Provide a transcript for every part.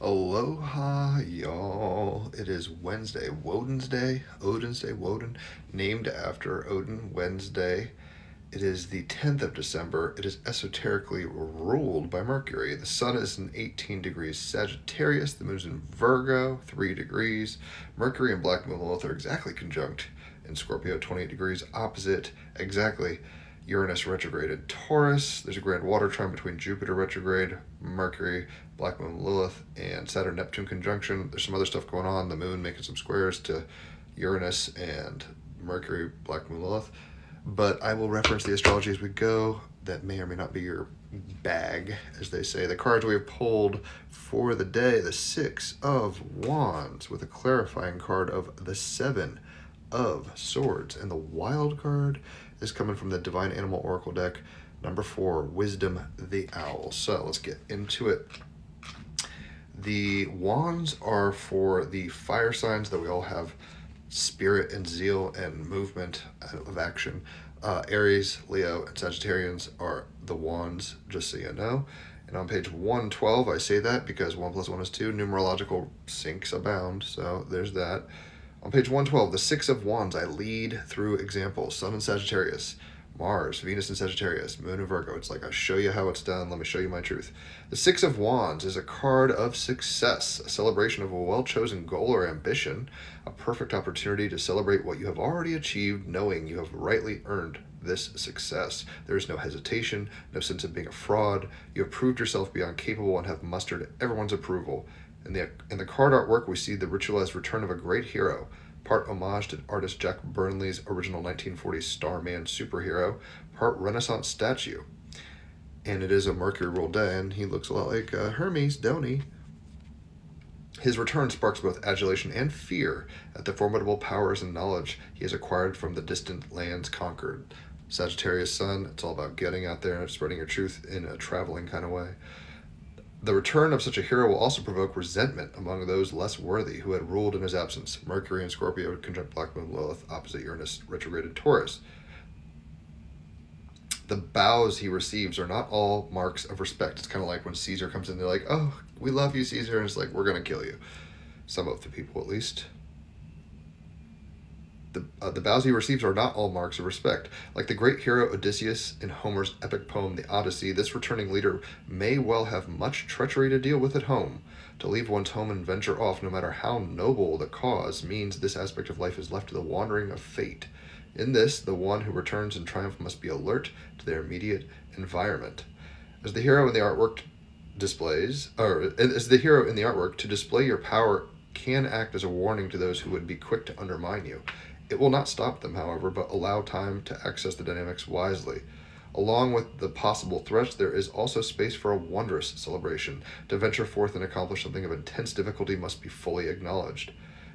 Aloha, y'all. It is Wednesday, Woden's Day, Woden, named after Odin, Wednesday. It is the 10th of December. It is esoterically ruled by Mercury. The sun is in 18 degrees Sagittarius. The moon is in Virgo, 3 degrees. Mercury and Black Moon Lilith are exactly conjunct in Scorpio, 28 degrees opposite, exactly. Uranus retrograde Taurus. There's a grand water trine between Jupiter retrograde, Mercury, Black Moon Lilith, and Saturn Neptune conjunction. There's some other stuff going on. The moon making some squares to Uranus and Mercury, Black Moon Lilith. But I will reference the astrology as we go. That may or may not be your bag, as they say. The cards we have pulled for the day: the Six of Wands, with a clarifying card of the Seven of Swords. And the wild card is coming from the Divine Animal Oracle deck, number 4, Wisdom the Owl. So let's get into it. The wands are for the fire signs that we all have spirit and zeal and movement of action. Aries, Leo, and Sagittarians are the wands, just so you know. And on page 112, I say that because 1 plus 1 is 2. Numerological syncs abound, so there's that. On page 112, the Six of Wands, I lead through examples. Sun in Sagittarius, Mars, Venus in Sagittarius, Moon in Virgo. It's like I show you how it's done. Let me show you my truth. The Six of Wands is a card of success, a celebration of a well-chosen goal or ambition, a perfect opportunity to celebrate what you have already achieved, knowing you have rightly earned this success. There is no hesitation, no sense of being a fraud. You have proved yourself beyond capable and have mustered everyone's approval. In the card artwork, we see the ritualized return of a great hero, part homage to artist Jack Burnley's original 1940s Starman superhero, part Renaissance statue. And it is a Mercury ruled day, and he looks a lot like Hermes, don't he? His return sparks both adulation and fear at the formidable powers and knowledge he has acquired from the distant lands conquered. Sagittarius sun, it's all about getting out there and spreading your truth in a traveling kind of way. The return of such a hero will also provoke resentment among those less worthy who had ruled in his absence. Mercury and Scorpio conjunct Black Moon Lilith opposite Uranus retrograded Taurus. The bows he receives are not all marks of respect. It's kind of like when Caesar comes in, they're like, oh, we love you, Caesar, and it's like, we're going to kill you. Some of the people, at least. The bows he receives are not all marks of respect. Like the great hero Odysseus in Homer's epic poem, The Odyssey, this returning leader may well have much treachery to deal with at home. To leave one's home and venture off, no matter how noble the cause, means this aspect of life is left to the wandering of fate. In this, the one who returns in triumph must be alert to their immediate environment. As the hero in the artwork to display your power can act as a warning to those who would be quick to undermine you. It will not stop them, however, but allow time to access the dynamics wisely. Along with the possible threats, there is also space for a wondrous celebration. To venture forth and accomplish something of intense difficulty must be fully acknowledged.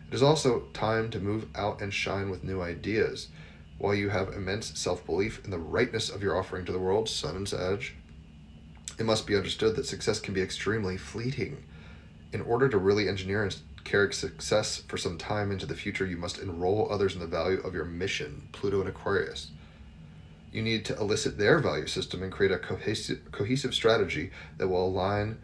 It is also time to move out and shine with new ideas. While you have immense self-belief in the rightness of your offering to the world, Sun and Sag, it must be understood that success can be extremely fleeting. In order to really engineer and carry success for some time into the future, you must enroll others in the value of your mission, Pluto and Aquarius. You need to elicit their value system and create a cohesive strategy that will align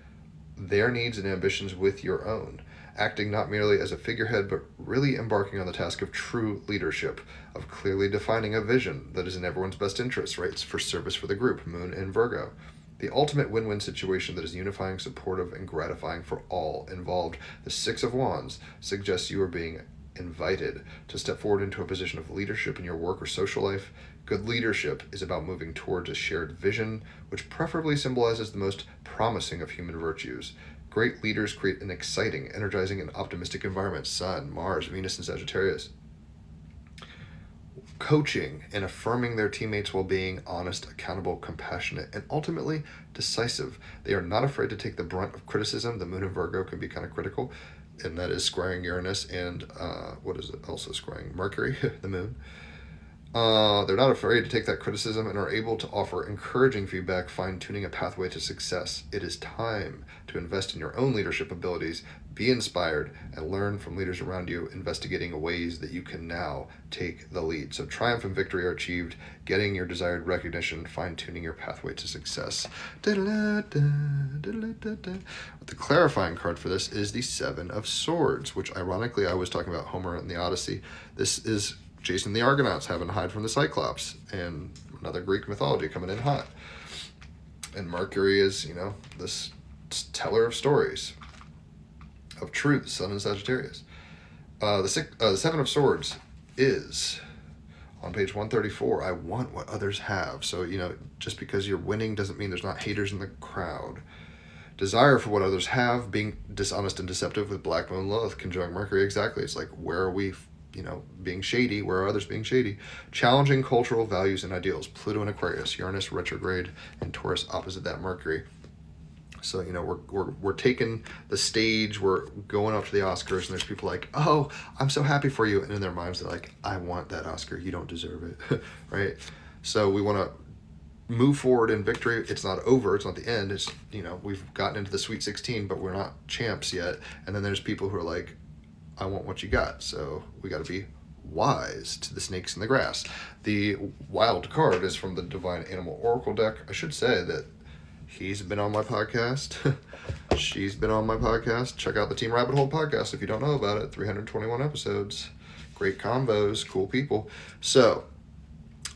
their needs and ambitions with your own, acting not merely as a figurehead, but really embarking on the task of true leadership, of clearly defining a vision that is in everyone's best interest, right? It's for service for the group, Moon in Virgo. The ultimate win-win situation that is unifying, supportive, and gratifying for all involved. The Six of Wands suggests you are being invited to step forward into a position of leadership in your work or social life. Good leadership is about moving towards a shared vision, which preferably symbolizes the most promising of human virtues. Great leaders create an exciting, energizing, and optimistic environment. Sun, Mars, Venus, and Sagittarius. Coaching and affirming their teammates while being honest, accountable, compassionate, and ultimately decisive. They are not afraid to take the brunt of criticism. The Moon in Virgo can be kind of critical, and that is squaring Uranus and also squaring Mercury, the Moon. They're not afraid to take that criticism and are able to offer encouraging feedback, fine-tuning a pathway to success. It is time to invest in your own leadership abilities, be inspired, and learn from leaders around you, investigating ways that you can now take the lead. So triumph and victory are achieved, getting your desired recognition, fine-tuning your pathway to success. The clarifying card for this is the Seven of Swords, which ironically I was talking about Homer and the Odyssey. This is Jason the Argonauts having to hide from the Cyclops, and another Greek mythology coming in hot. And Mercury is, this teller of stories, of truth, Sun in Sagittarius. The Seven of Swords is on page 134. I want what others have. So, just because you're winning doesn't mean there's not haters in the crowd. Desire for what others have, being dishonest and deceptive with Black Moon Lilith conjunct Mercury. Exactly. It's like, where are we being shady? Where are others being shady? Challenging cultural values and ideals. Pluto and Aquarius, Uranus retrograde, and Taurus opposite that Mercury. So, we're taking the stage, we're going up to the Oscars, and there's people like, oh, I'm so happy for you. And in their minds, they're like, I want that Oscar. You don't deserve it, right? So we want to move forward in victory. It's not over. It's not the end. It's, we've gotten into the Sweet 16, but we're not champs yet. And then there's people who are like, I want what you got. So we got to be wise to the snakes in the grass. The wild card is from the Divine Animal Oracle deck. I should say that he's been on my podcast. She's been on my podcast. Check out the Team Rabbit Hole podcast if you don't know about it. 321 episodes. Great combos. Cool people. So,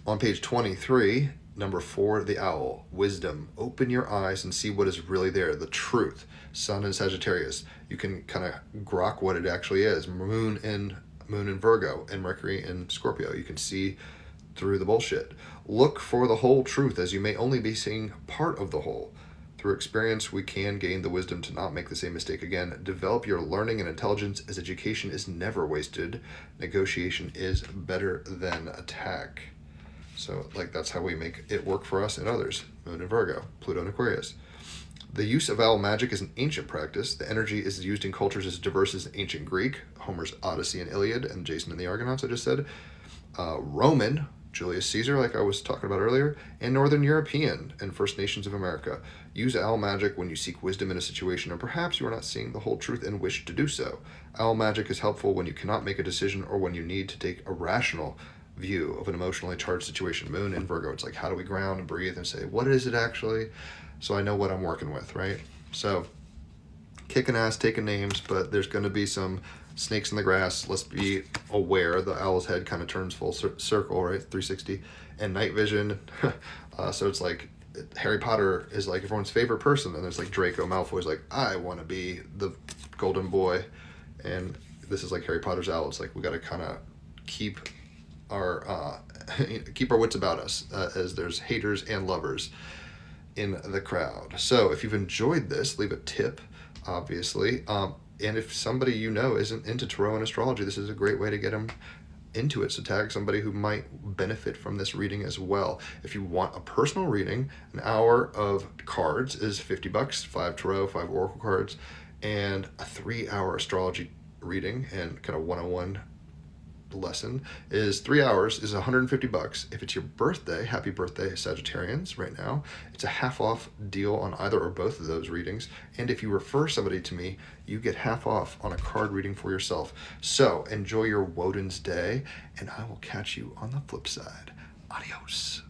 on page 23, number 4, the owl. Wisdom. Open your eyes and see what is really there. The truth. Sun in Sagittarius. You can kind of grok what it actually is. Moon in Virgo and Mercury in Scorpio. You can see through the bullshit. Look for the whole truth, as you may only be seeing part of the whole. Through experience, we can gain the wisdom to not make the same mistake again. Develop your learning and intelligence, as education is never wasted. Negotiation is better than attack. So, that's how we make it work for us and others. Moon in Virgo, Pluto in Aquarius. The use of owl magic is an ancient practice. The energy is used in cultures as diverse as ancient Greek, Homer's Odyssey and Iliad, and Jason and the Argonauts, I just said. Roman, Julius Caesar, like I was talking about earlier, and Northern European and First Nations of America. Use owl magic when you seek wisdom in a situation, and perhaps you are not seeing the whole truth and wish to do so. Owl magic is helpful when you cannot make a decision or when you need to take a rational view of an emotionally charged situation. Moon in Virgo, it's like, how do we ground and breathe and say, what is it actually? So I know what I'm working with, right? So, kicking ass, taking names, but there's going to be some snakes in the grass. Let's be aware. The owl's head kind of turns full circle, right? 360. And night vision. So it's like Harry Potter is like everyone's favorite person. And there's like Draco Malfoy's like, I want to be the golden boy. And this is like Harry Potter's owl. It's like we got to kind of keep our wits about us, as there's haters and lovers in the crowd. So if you've enjoyed this, leave a tip, obviously. And if somebody isn't into tarot and astrology, this is a great way to get them into it. So tag somebody who might benefit from this reading as well. If you want a personal reading, an hour of cards is $50, 5 tarot, 5 oracle cards, and a 3-hour astrology reading and kind of 101 lesson is 3 hours is $150. If it's your birthday, happy birthday Sagittarians right now, it's a half off deal on either or both of those readings. And if you refer somebody to me, you get half off on a card reading for yourself. So enjoy your Woden's Day, and I will catch you on the flip side. Adios.